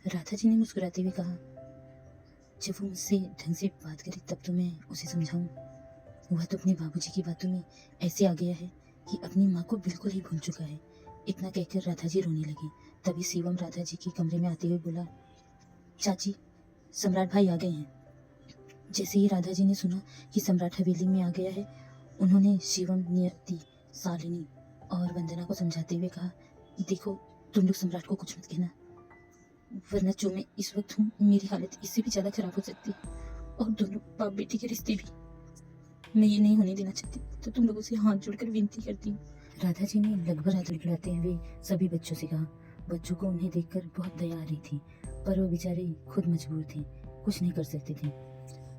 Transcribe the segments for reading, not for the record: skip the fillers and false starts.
राधा जी ने मुस्कुराते हुए कहा, जब वो मुझसे ढंग से बात करे तब तो मैं उसे समझाऊं। वह तो अपने बाबूजी की बातों में ऐसे आ गया है कि अपनी माँ को बिल्कुल ही भूल चुका है। इतना कहकर राधा जी रोने लगी। तभी शिवम राधा जी के कमरे में आते हुए बोला, चाची, सम्राट भाई आ गए हैं। जैसे ही राधा जी ने सुना कि सम्राट हवेली में आ गया है, उन्होंने शिवम, नियति, शालिनी और वंदना को समझाते हुए कहा, देखो, तुम लोग सम्राट को कुछ मत कहना, वरना जो मैं इस वक्त हूँ, मेरी हालत इससे भी ज्यादा खराब हो सकती है, और दोनों बाप बेटी के रिश्ते भी मैं ये नहीं होने देना चाहती। तो तुम लोगों से हाथ जोड़कर विनती करती हूँ। राधा जी ने लगभग हाथ लड़खड़ाते हुए सभी बच्चों से कहा। बच्चों को उन्हें देखकर बहुत दया आ रही थी, पर वो बेचारे खुद मजबूर थे, कुछ नहीं कर सकते थे।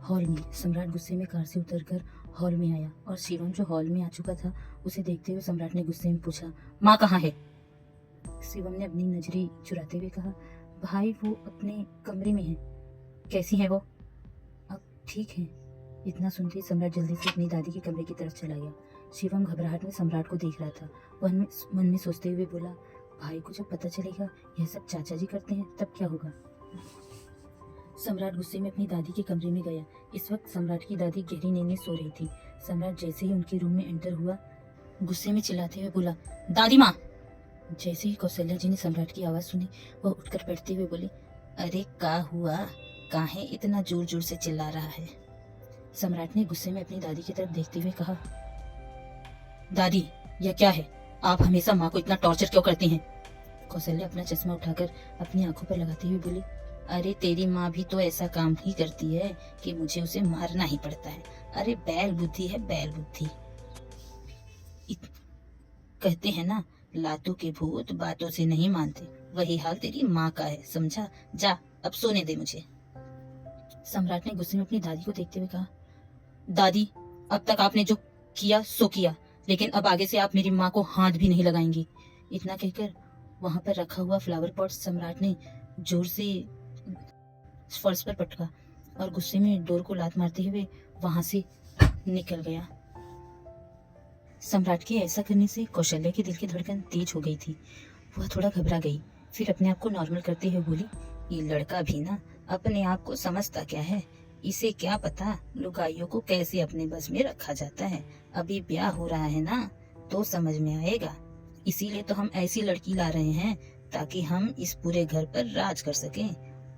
हॉल में सम्राट गुस्से में कार से उतरकर हॉल में आया और शिवम जो हॉल में आ चुका था उसे देखते हुए सम्राट ने गुस्से में पूछा, माँ कहाँ है? शिवम ने अपनी नजरें चुराते हुए कहा, भाई वो अपने कमरे में है। कैसी है वो? अब ठीक है। इतना सुनते ही सम्राट जल्दी से अपनी दादी के कमरे की तरफ चला गया। शिवम घबराहट में सम्राट को देख रहा था। वह मन में सोचते हुए बोला, भाई को जब पता चलेगा यह सब चाचा जी करते हैं तब क्या होगा। सम्राट गुस्से में अपनी दादी के कमरे में गया। इस वक्त सम्राट की दादी गहरी नींद में सो रही थी। सम्राट जैसे ही उनके रूम में एंटर हुआ, गुस्से में चिल्लाते हुए बोला, दादी माँ। जैसे ही कौशल्या जी ने सम्राट की आवाज सुनी, वह उठकर बैठते हुए बोली, अरे क्या हुआ, काहे इतना जोर जोर से चिल्ला रहा है? सम्राट ने गुस्से में अपनी दादी की तरफ देखते हुए कहा, दादी, यह क्या है? आप हमेशा माँ को इतना टॉर्चर क्यों करती हैं? कौशल्या अपना चश्मा उठाकर अपनी आंखों पर लगाते हुए बोली, अरे तेरी माँ भी तो ऐसा काम ही करती है कि मुझे उसे मारना ही पड़ता है। अरे बैल बुद्धि है, बैल बुद्धि। कहते हैं ना, लातों के भूत बातों से नहीं मानते। वही हाल तेरी माँ का है, समझा? जा, अब सोने दे मुझे। सम्राट ने गुस्से में अपनी दादी को देखते हुए कहा, दादी, अब तक आपने जो किया सो किया, लेकिन अब आगे से आप मेरी माँ को हाथ भी नहीं लगाएंगी। इतना कहकर वहां पर रखा हुआ फ्लावर पॉट सम्राट ने जोर से फर्श पर पटका और गुस्से में डोर को लात मारते हुए वहां से निकल गया। सम्राट के ऐसा करने से कौशल्या के दिल की धड़कन तेज हो गई थी। वह थोड़ा घबरा गई, फिर अपने आप को नॉर्मल करते हुए बोली, ये लड़का भी ना अपने आप को समझता क्या है? इसे क्या पता लुगाइयों को कैसे अपने बस में रखा जाता है। अभी ब्याह हो रहा है ना, तो समझ में आएगा। इसीलिए तो हम ऐसी लड़की ला रहे हैं ताकि हम इस पूरे घर पर राज कर सकें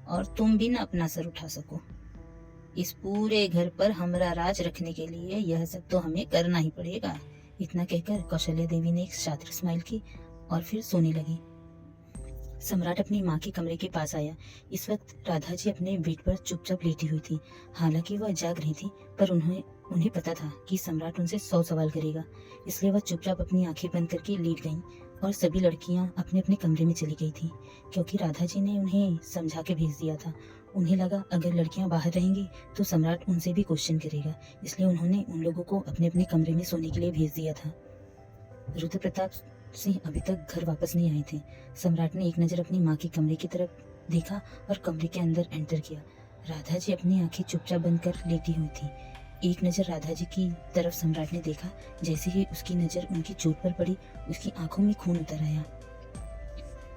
और तुम भी ना अपना सर उठा सको। इस पूरे घर पर हमारा राज रखने के लिए यह सब तो हमें करना ही पड़ेगा। इतना कहकर कौशल्या देवी ने एक शातिर स्माइल की और फिर सोने लगी। सम्राट अपनी माँ के कमरे के पास आया। इस वक्त राधा जी अपने बेड पर चुपचाप लेटी हुई थी। हालांकि वह जाग रही थी, पर उन्हें पता था कि सम्राट उनसे 100 सवाल करेगा, इसलिए वह चुपचाप अपनी आंखें बंद करके लेट गईं और सभी लड़कियां अपने अपने कमरे में चली गई थी, क्योंकि राधा जी ने उन्हें समझा के भेज दिया था। उन्हें लगा अगर लड़कियां बाहर रहेंगी तो सम्राट उनसे भी क्वेश्चन करेगा, इसलिए उन्होंने उन लोगों को अपने अपने कमरे में सोने के लिए भेज दिया था। रुद्र प्रताप सिंह अभी तक घर वापस नहीं आए थे। सम्राट ने एक नजर अपनी माँ के कमरे की तरफ देखा और कमरे के अंदर एंटर किया। राधा जी अपनी आंखें चुपचाप बंद कर लेटी हुई थी। एक नजर राधा जी की तरफ सम्राट ने देखा। जैसे ही उसकी नजर उनकी चोट पर पड़ी, उसकी आंखों में खून उतर आया।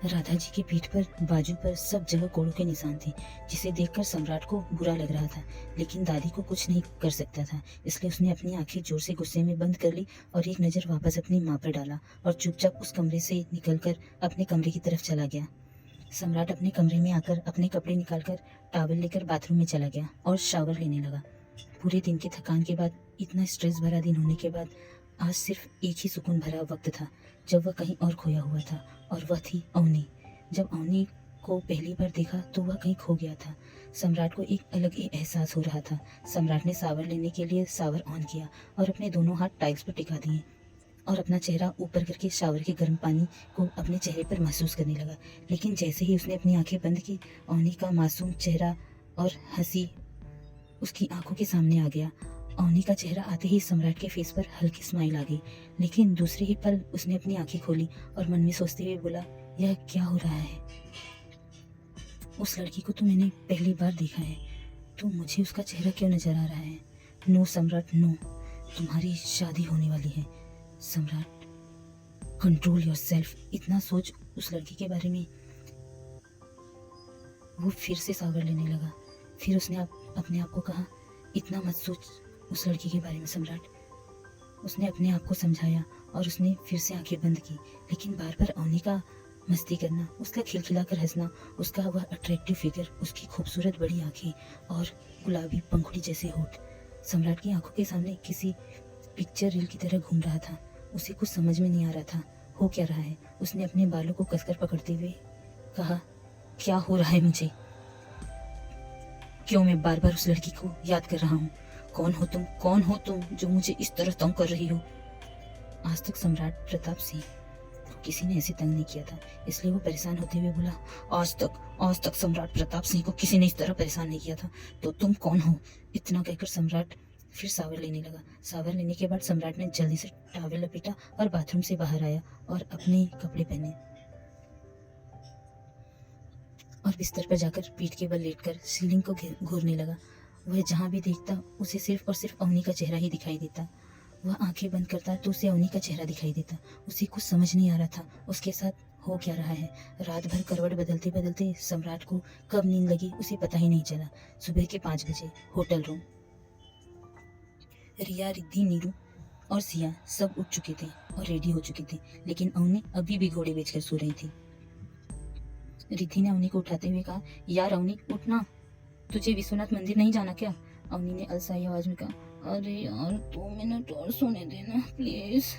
राधा जी की पीठ पर, बाजू पर सब जगह कोड़ों के निशान थे, जिसे देखकर सम्राट को बुरा लग रहा था, लेकिन दादी को कुछ नहीं कर सकता था, इसलिए उसने अपनी आंखें जोर से गुस्से में बंद कर ली और एक नजर वापस अपनी माँ पर डाला और चुपचाप उस कमरे से निकलकर अपने कमरे की तरफ चला गया। सम्राट अपने कमरे में आकर अपने कपड़े निकालकर टॉवल लेकर बाथरूम में चला गया और शावर लेने लगा। पूरे दिन की थकान के बाद, इतना स्ट्रेस भरा दिन होने के बाद, आज सिर्फ एक ही सुकून भरा वक्त था जब वह कहीं और खोया हुआ था, और वह थी अवनी। जब अवनी को पहली बार देखा तो वह कहीं खो गया था। सम्राट को एक अलग ही एहसास हो रहा था। सम्राट ने शावर लेने के लिए शावर ऑन किया और अपने दोनों हाथ टाइल्स पर टिका दिए और अपना चेहरा ऊपर करके शावर के गर्म पानी को अपने चेहरे पर महसूस करने लगा। लेकिन जैसे ही उसने अपनी आंखें बंद की, अवनी का मासूम चेहरा और हंसी उसकी आंखों के सामने आ गया। अवनी का चेहरा आते ही सम्राट के फेस पर हल्की स्माइल आ गई, लेकिन दूसरे ही पल उसने अपनी आंखें खोली और मन में सोचते हुए बोला, यह क्या हो रहा है? उस लड़की को तो मैंने पहली बार देखा है, तो मुझे उसका चेहरा क्यों नजर आ रहा है? नो सम्राट, नो, तुम्हारी शादी होने वाली है। सम्राट, कंट्रोल योरसेल्फ। इतना सोच उस लड़की के बारे में वो फिर से सावर लेने लगा। फिर उसने अपने आप को कहा, इतना मत सोच उस लड़की के बारे में सम्राट। उसने अपने आप को समझाया और उसने फिर से आंखें बंद की। लेकिन बार बार अवनी का मस्ती करना, उसका खिलखिलाकर हंसना, उसका वह अट्रैक्टिव फिगर, उसकी खूबसूरत बड़ी आंखें और गुलाबी पंखुड़ी जैसे होठ सम्राट की आंखों के सामने किसी पिक्चर रील की तरह घूम रहा था। उसे कुछ समझ में नहीं आ रहा था हो क्या रहा है। उसने अपने बालों को कसकर पकड़ते हुए कहा, क्या हो रहा है मुझे? क्यों मैं बार बार उस लड़की को याद कर रहा हूँ? कौन हो तुम? कौन हो तुम जो मुझे इस तरह तंग कर रही हो? आज तक सम्राट प्रताप सिंह को किसी ने ऐसे तंग नहीं किया था, इसलिए वो परेशान होते हुए बोला, आज तक सम्राट प्रताप सिंह को किसी ने इस तरह परेशान नहीं किया था, तो तुम कौन हो? इतना कहकर सम्राट फिर सावर लेने लगा। सावर लेने के बाद सम्राट ने जल्दी से टॉवेल लपेटा और बाथरूम से बाहर आया और अपने कपड़े पहने और बिस्तर पर जाकर पीठ के बल लेटकर सीलिंग को घूरने लगा। वह जहाँ भी देखता उसे सिर्फ और सिर्फ अवनी का चेहरा ही दिखाई देता। वह आंखें बंद करता तो उसे अवनी का चेहरा दिखाई देता। उसे कुछ समझ नहीं आ रहा था उसके साथ हो क्या रहा है। रात भर करवट बदलते बदलते सम्राट को कब नींद लगी उसे पता ही नहीं चला। सुबह के 5 बजे होटल रूम। रिया, रिद्धि, नीरू और सिया सब उठ चुके थे और रेडी हो चुके थे, लेकिन अवनी अभी भी घोड़े बेचकर सो रही थी। रिद्धि ने अवनी को उठाते हुए कहा, यार अवनी उठना, तुझे विश्वनाथ मंदिर नहीं जाना क्या? अवनी ने अलसाई आवाज में कहा, अरे यार 2 मिनट और सोने देना प्लीज।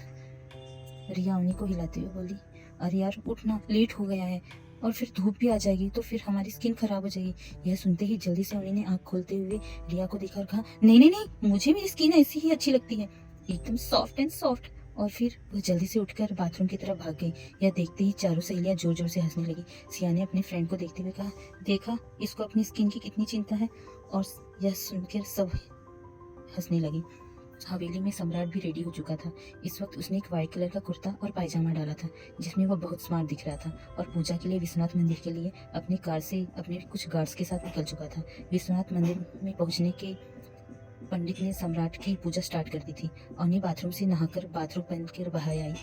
रिया अवनी को हिलाते हुए बोली, अरे यार उठना, लेट हो गया है और फिर धूप भी आ जाएगी तो फिर हमारी स्किन खराब हो जाएगी। यह सुनते ही जल्दी से अवनी ने आंख खोलते हुए रिया को देखा और कहा, नहीं नहीं नहीं, मुझे मेरी स्किन ऐसी ही अच्छी लगती है, एकदम सॉफ्ट एंड सॉफ्ट। और फिर वह जल्दी से उठकर बाथरूम की तरफ भाग गई। यह देखते ही चारों सहेलियां जोर जोर से हंसने लगी। सिया ने अपने फ्रेंड को देखते हुए कहा, देखा इसको अपनी स्किन की कितनी चिंता है। और यह सुनकर सब हंसने लगी। हवेली में सम्राट भी रेडी हो चुका था। इस वक्त उसने एक व्हाइट कलर का कुर्ता और पायजामा डाला था जिसमें वह बहुत स्मार्ट दिख रहा था और पूजा के लिए विश्वनाथ मंदिर के लिए अपनी कार से अपने कुछ गार्ड्स के साथ निकल चुका था। विश्वनाथ मंदिर में पहुंचने के पंडित ने सम्राट की पूजा स्टार्ट कर दी थी। अवनी बाथरूम से नहाकर बाथरूम पहन कर बाहर आई।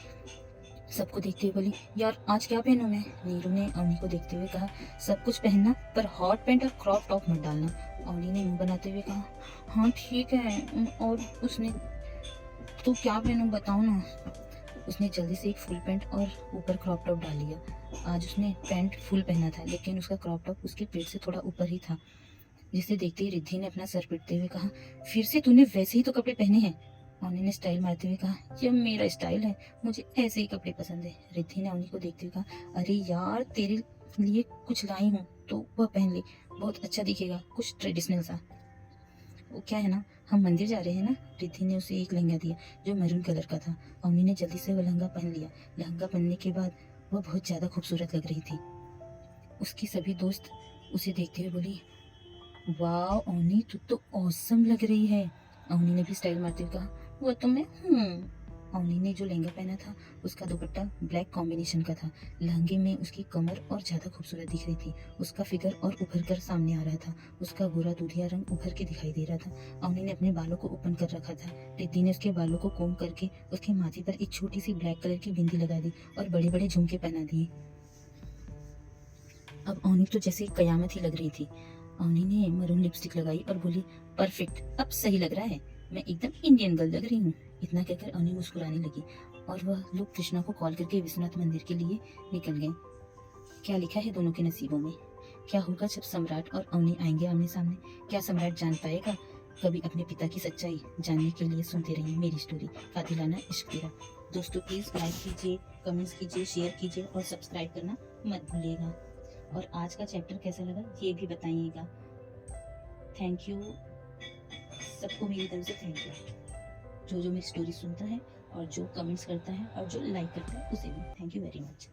सबको देखते हुए बोली, यार आज क्या पहनूं मैं? नीरू ने अवनी को देखते हुए कहा, सब कुछ पहनना पर हॉट पैंट और क्रॉप टॉप मत डालना। अवनी ने मुंह बनाते हुए कहा, हाँ ठीक है। और उसने तो क्या पहनूं बताओ ना। उसने जल्दी से एक फुल पैंट और ऊपर क्रॉप टॉप डाल लिया। आज उसने पैंट फुल पहना था लेकिन उसका क्रॉप टॉप उसके पेट से थोड़ा ऊपर ही था, जिसे देखते ही रिद्धि ने अपना सर पीटते हुए कहा, फिर से तूने वैसे ही तो कपड़े पहने हैं। अवनी ने स्टाइल मारते हुए कहा, यह मेरा स्टाइल है, मुझे ऐसे ही कपड़े पसंद है। रिद्धि ने अवनी को देखते हुए कहा, अरे यार तेरे लिए कुछ लाई हूँ तो वह पहन ले, बहुत अच्छा दिखेगा, कुछ ट्रेडिशनल सा। वो क्या है ना, हम मंदिर जा रहे हैं ना। रिद्धि ने उसे एक लहंगा दिया जो मैरून कलर का था। अवनी ने जल्दी से वह लहंगा पहन लिया। लहंगा पहनने के बाद वह बहुत ज्यादा खूबसूरत लग रही थी। उसकी सभी दोस्त उसे देखते हुए बोली, वाह अवनी तू तो ऑसम लग रही है। अवनी ने भी स्टाइल मारते हुए कहा, वो तो मैं हूँ। अवनी ने जो लहंगा पहना था उसका दुपट्टा ब्लैक कॉम्बिनेशन का था। लहंगे में उसकी कमर और ज्यादा खूबसूरत दिख रही थी। उसका फिगर और उभर कर सामने आ रहा था। उसका गोरा दूधिया रंग उभर के दिखाई दे रहा था। अवनी ने अपने बालों को ओपन कर रखा था। रिद्धि ने उसके बालों को कोम करके उसके माथे पर एक छोटी सी ब्लैक कलर की बिंदी लगा दी और बड़े बड़े झुमके पहना दिए। अब अवनी तो जैसे कयामत ही लग रही थी। अवनी ने मरून लिपस्टिक लगाई और बोली, परफेक्ट, अब सही लग रहा है, मैं एकदम इंडियन गर्ल लग रही हूँ। इतना कहकर अवनी मुस्कुराने लगी और वह लोग कृष्णा को कॉल करके विश्वनाथ मंदिर के लिए निकल गए। क्या लिखा है दोनों के नसीबों में? क्या होगा जब सम्राट और अवनी आएंगे आमने सामने? क्या सम्राट जान पाएगा कभी अपने पिता की सच्चाई? जानने के लिए सुनते रहिए मेरी स्टोरी कातिलाना इश्क तेरा। दोस्तों प्लीज लाइक कीजिए, कमेंट्स कीजिए, शेयर कीजिए और सब्सक्राइब करना मत भूलिएगा। और आज का चैप्टर कैसा लगा ये भी बताइएगा। थैंक यू सबको, मेरी तरफ से थैंक यू। जो मेरी स्टोरी सुनता है और जो कमेंट्स करता है और जो लाइक करता है उसे भी थैंक यू वेरी मच।